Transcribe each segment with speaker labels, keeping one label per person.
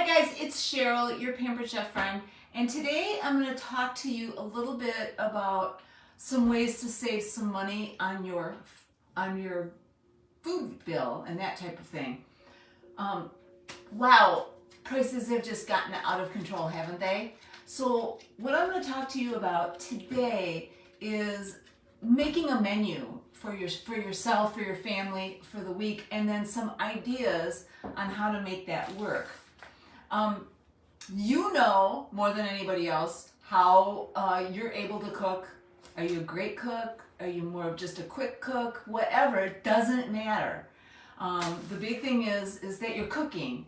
Speaker 1: guys, it's Cheryl, your Pampered Chef friend, and today I'm going to talk to you a little bit about some ways to save some money on your food bill and that type of thing. Wow, prices have just gotten out of control, haven't they? So what I'm going to talk to you about today is making a menu for yourself, for your family, for the week, and then some ideas on how to make that work. You know more than anybody else how you're able to cook. Are you a great cook? Are you more of just a quick cook? Whatever, it doesn't matter. The big thing is that you're cooking.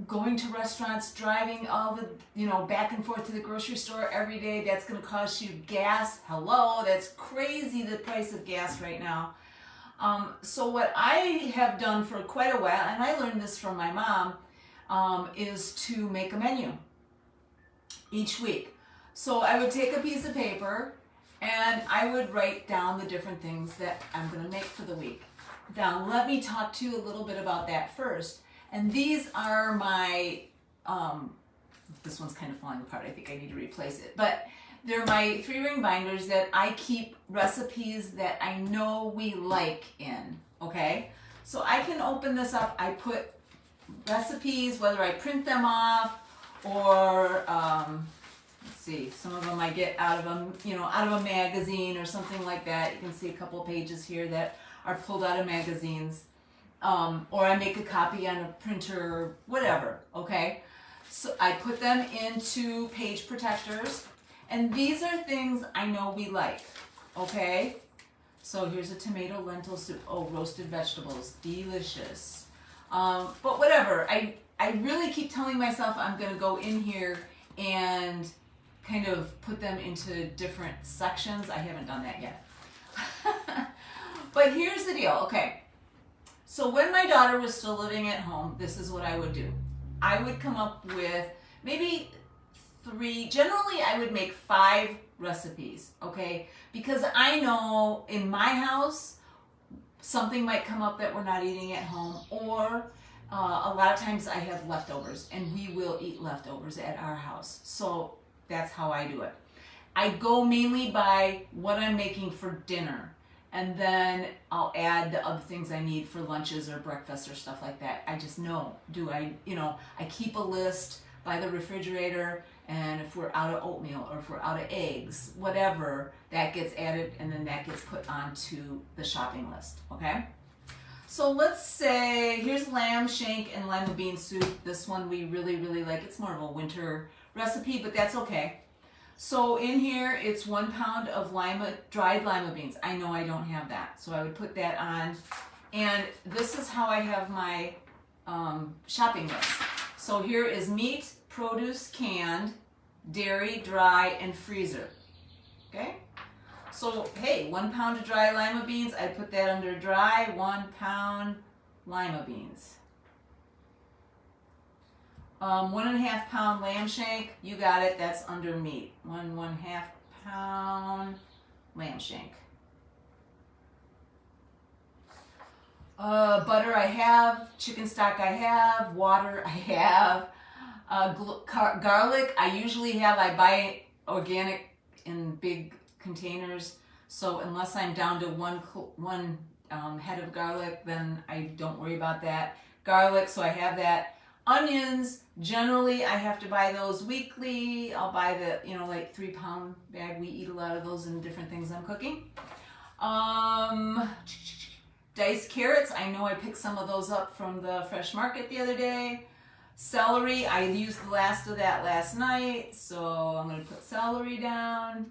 Speaker 1: Going to restaurants, driving all the, back and forth to the grocery store every day, that's going to cost you gas. Hello, that's crazy, the price of gas right now. So what I have done for quite a while, and I learned this from my mom, is to make a menu each week. So I would take a piece of paper and I would write down the different things that I'm going to make for the week. Now let me talk to you a little bit about that first. And these are my, this one's kind of falling apart. I think I need to replace it. But they're my 3-ring binders that I keep recipes that I know we like in, okay? So I can open this up. I put recipes, whether I print them off or, let's see, some of them I get out of a magazine or something like that. You can see a couple of pages here that are pulled out of magazines. Or I make a copy on a printer or whatever, okay? So I put them into page protectors, and these are things I know we like, okay? So here's a tomato lentil soup. Oh, roasted vegetables, delicious. But whatever, I really keep telling myself I'm gonna go in here and kind of put them into different sections. I haven't done that yet. But here's the deal, okay? So when my daughter was still living at home, this is what I would do. I would come up with maybe 3, generally I would make 5 recipes, okay? Because I know in my house, something might come up that we're not eating at home, or a lot of times I have leftovers, and we will eat leftovers at our house. So that's how I do it. I go mainly by what I'm making for dinner. And then I'll add the other things I need for lunches or breakfast or stuff like that. I just know, I keep a list by the refrigerator, and if we're out of oatmeal or if we're out of eggs, whatever, that gets added and then that gets put onto the shopping list, okay? So let's say, here's lamb shank and lima bean soup. This one we really, really like. It's more of a winter recipe, but that's okay. So in here, it's 1 pound of dried lima beans. I know I don't have that, so I would put that on. And this is how I have my shopping list. So here is meat, produce, canned, dairy, dry, and freezer. Okay? So, hey, 1 pound of dry lima beans, I put that under dry, 1 pound lima beans. 1.5 pound lamb shank, you got it, that's under meat. 1.5 pound lamb shank. Butter I have, chicken stock I have, water I have, garlic I buy organic in big containers. So unless I'm down to one head of garlic, then I don't worry about that. Garlic, so I have that. Onions, generally I have to buy those weekly. I'll buy the, like 3 pound bag. We eat a lot of those in different things I'm cooking. Diced carrots, I know I picked some of those up from the fresh market the other day. Celery, I used the last of that last night, so I'm going to put celery down.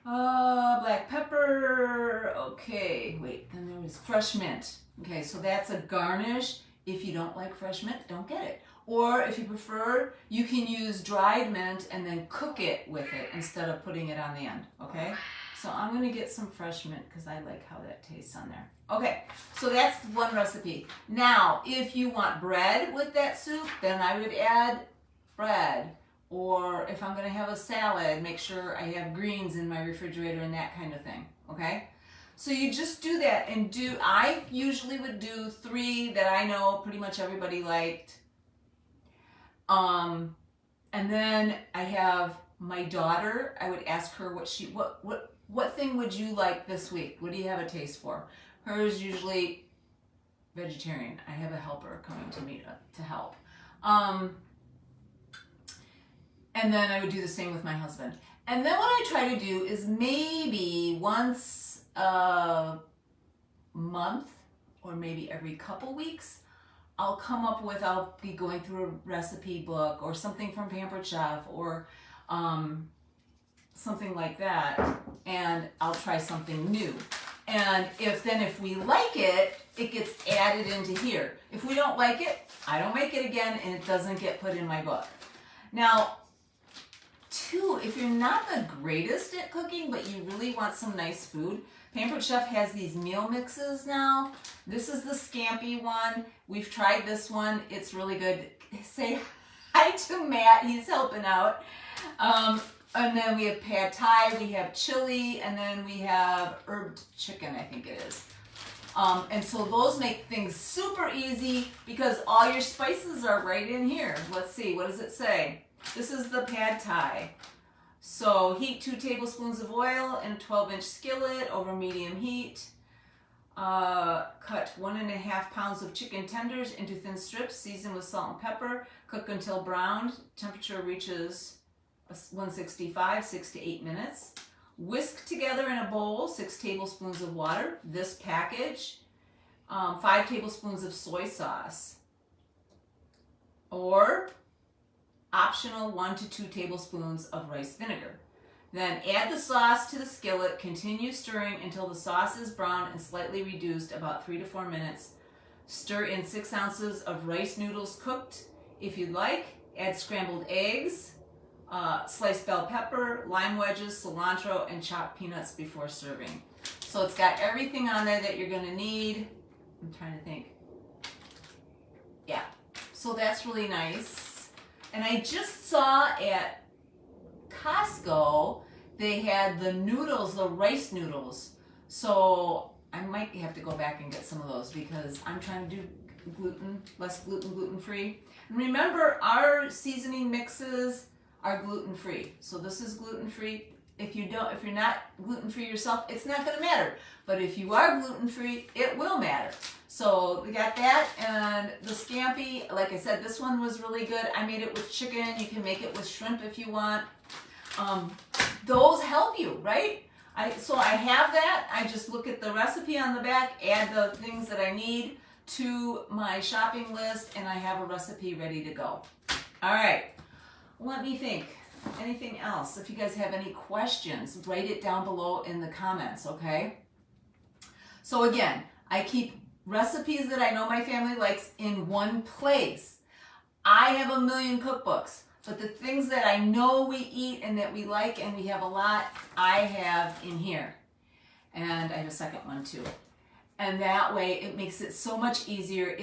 Speaker 1: Black pepper, okay, wait, then there was fresh mint. Okay, so that's a garnish. If you don't like fresh mint, don't get it. Or if you prefer, you can use dried mint and then cook it with it instead of putting it on the end, okay? So I'm gonna get some fresh mint because I like how that tastes on there. Okay, so that's one recipe. Now, if you want bread with that soup, then I would add bread. Or if I'm gonna have a salad, make sure I have greens in my refrigerator and that kind of thing, okay? So you just do that, and I usually would do 3 that I know pretty much everybody liked, And then I have my daughter. I would ask her what thing would you like this week? What do you have a taste for? Hers usually vegetarian. I have a helper coming to me to help. And then I would do the same with my husband. And then what I try to do is maybe once a month or maybe every couple weeks, I'll be going through a recipe book or something from Pampered Chef or something like that, and I'll try something new. And if we like it, it gets added into here. If we don't like it, I don't make it again and it doesn't get put in my book. Now, two, if you're not the greatest at cooking, but you really want some nice food, Pampered Chef has these meal mixes now. This is the scampi one. We've tried this one. It's really good. Say hi to Matt. He's helping out. And then we have pad thai, we have chili, and then we have herb chicken, I think it is. And so those make things super easy because all your spices are right in here. Let's see, what does it say? This is the pad thai. So heat 2 tablespoons of oil in a 12-inch skillet over medium heat. Cut 1.5 pounds of chicken tenders into thin strips, season with salt and pepper. Cook until browned. Temperature reaches 165, 6 to 8 minutes. Whisk together in a bowl 6 tablespoons of water. This package, 5 tablespoons of soy sauce. Or optional 1 to 2 tablespoons of rice vinegar. Then add the sauce to the skillet, continue stirring until the sauce is brown and slightly reduced, about 3 to 4 minutes. Stir in 6 ounces of rice noodles cooked. If you'd like, add scrambled eggs, sliced bell pepper, lime wedges, cilantro, and chopped peanuts before serving. So it's got everything on there that you're gonna need. I'm trying to think. Yeah, so that's really nice. And I just saw at Costco, they had the noodles, the rice noodles. So I might have to go back and get some of those because I'm trying to do less gluten-free. And remember, our seasoning mixes are gluten-free. So this is gluten-free. If you're not gluten-free yourself, it's not gonna matter. But if you are gluten-free, it will matter. So we got that, and the scampi, like I said, this one was really good. I made it with chicken. You can make it with shrimp if you want. Those help you, right? So I have that. I just look at the recipe on the back, add the things that I need to my shopping list, and I have a recipe ready to go. All right, let me think. Anything else? If you guys have any questions, write it down below in the comments, okay? So again, I keep recipes that I know my family likes in one place. I have a million cookbooks, but the things that I know we eat and that we like and we have a lot, I have in here. And I have a second one too. And that way it makes it so much easier.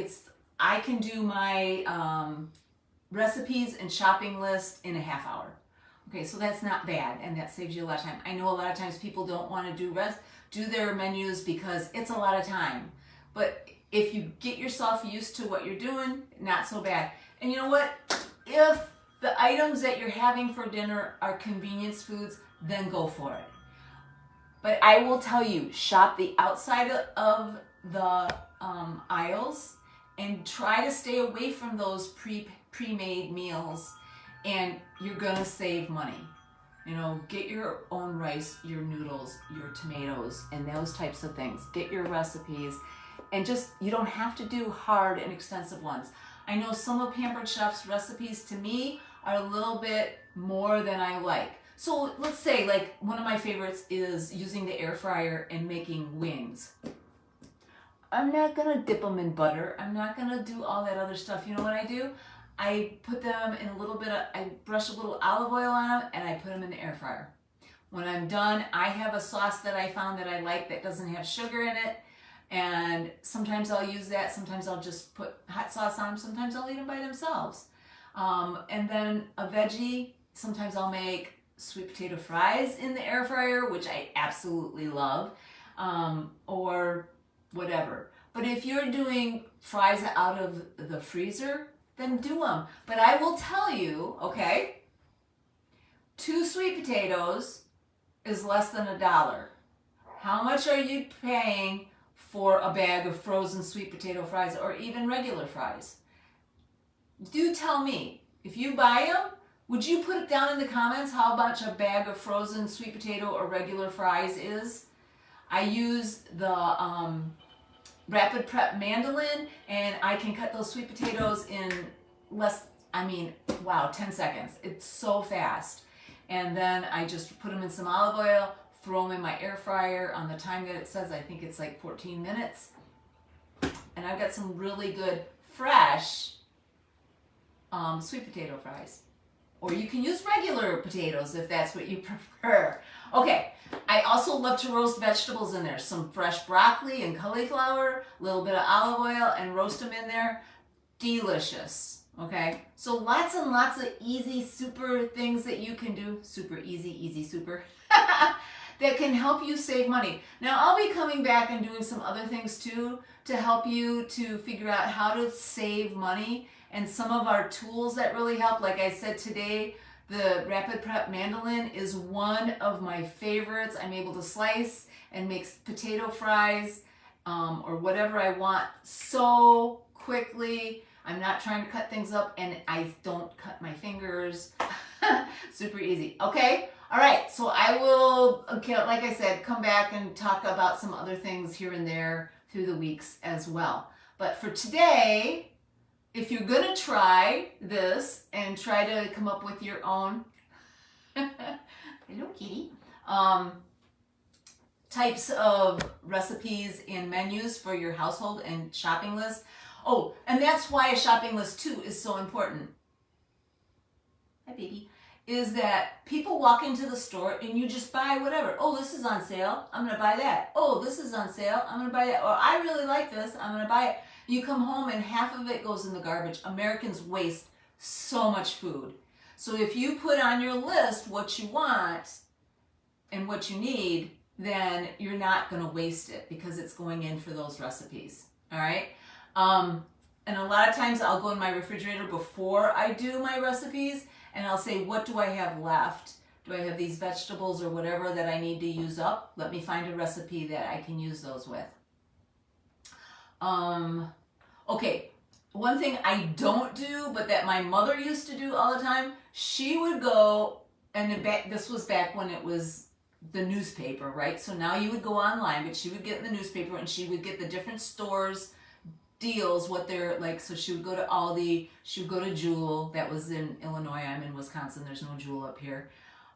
Speaker 1: I can do my recipes and shopping list in a half hour. Okay, so that's not bad, and that saves you a lot of time. I know a lot of times people don't want to do their menus because it's a lot of time. But if you get yourself used to what you're doing, not so bad. And you know what? If the items that you're having for dinner are convenience foods, then go for it. But I will tell you, shop the outside of the aisles and try to stay away from those pre-made meals, and you're gonna save money. You know, get your own rice, your noodles, your tomatoes, and those types of things. Get your recipes, and you don't have to do hard and extensive ones. I know some of Pampered Chef's recipes to me are a little bit more than I like. So let's say, like, one of my favorites is using the air fryer and making wings. I'm not gonna dip them in butter. I'm not gonna do all that other stuff. You know what I do? I put them in I brush a little olive oil on them and I put them in the air fryer. When I'm done, I have a sauce that I found that I like that doesn't have sugar in it. And sometimes I'll use that. Sometimes I'll just put hot sauce on them. Sometimes I'll eat them by themselves. And then a veggie, sometimes I'll make sweet potato fries in the air fryer, which I absolutely love, or whatever. But if you're doing fries out of the freezer, then do them. But I will tell you, okay, 2 sweet potatoes is less than $1. How much are you paying for a bag of frozen sweet potato fries or even regular fries? Do tell me. If you buy them, would you put it down in the comments how much a bag of frozen sweet potato or regular fries is? I use the Rapid Prep Mandolin, and I can cut those sweet potatoes in 10 seconds. It's so fast. And then I just put them in some olive oil, throw them in my air fryer on the time that it says. I think it's like 14 minutes. And I've got some really good fresh sweet potato fries. Or you can use regular potatoes if that's what you prefer. Okay, I also love to roast vegetables in there. Some fresh broccoli and cauliflower, a little bit of olive oil, and roast them in there. Delicious. Okay, so lots and lots of easy, super things that you can do. Super easy, super. That can help you save money. Now, I'll be coming back and doing some other things too to help you to figure out how to save money, and some of our tools that really help. Like I said today, the Rapid Prep Mandolin is one of my favorites. I'm able to slice and make potato fries or whatever I want so quickly. I'm not trying to cut things up, and I don't cut my fingers. Super easy. Okay? All right. So I will, like I said, come back and talk about some other things here and there through the weeks as well. But for today, if you're going to try this and try to come up with your own, hello kitty, types of recipes and menus for your household and shopping list. Oh, and that's why a shopping list too is so important. Hi, baby. Is that people walk into the store and you just buy whatever. Oh, this is on sale. I'm going to buy that. Oh, this is on sale. I'm going to buy that. Or I really like this. I'm going to buy it. You come home and half of it goes in the garbage. Americans waste so much food. So if you put on your list what you want and what you need, then you're not going to waste it because it's going in for those recipes. All right? And a lot of times I'll go in my refrigerator before I do my recipes, and I'll say, what do I have left? Do I have these vegetables or whatever that I need to use up? Let me find a recipe that I can use those with. Okay, one thing I don't do, but that my mother used to do all the time, she would go, and this was back when it was the newspaper, right? So now you would go online, but she would get in the newspaper and she would get the different stores deals, what they're like. So she would go to Aldi, she would go to Jewel. That was in Illinois. I'm in Wisconsin. There's no Jewel up here.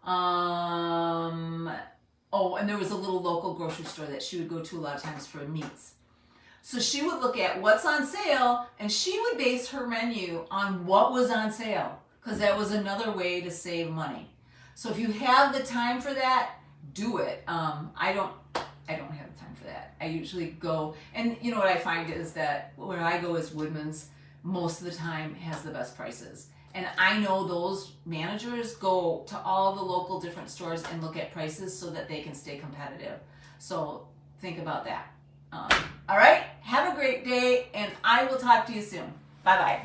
Speaker 1: Oh, and there was a little local grocery store that she would go to a lot of times for meats. So she would look at what's on sale, and she would base her menu on what was on sale, because that was another way to save money. So if you have the time for that, do it. I don't have the time for that. I usually go, and you know what I find is that where I go is Woodman's most of the time has the best prices. And I know those managers go to all the local different stores and look at prices so that they can stay competitive. So think about that. All right, have a great day, and I will talk to you soon. Bye-bye.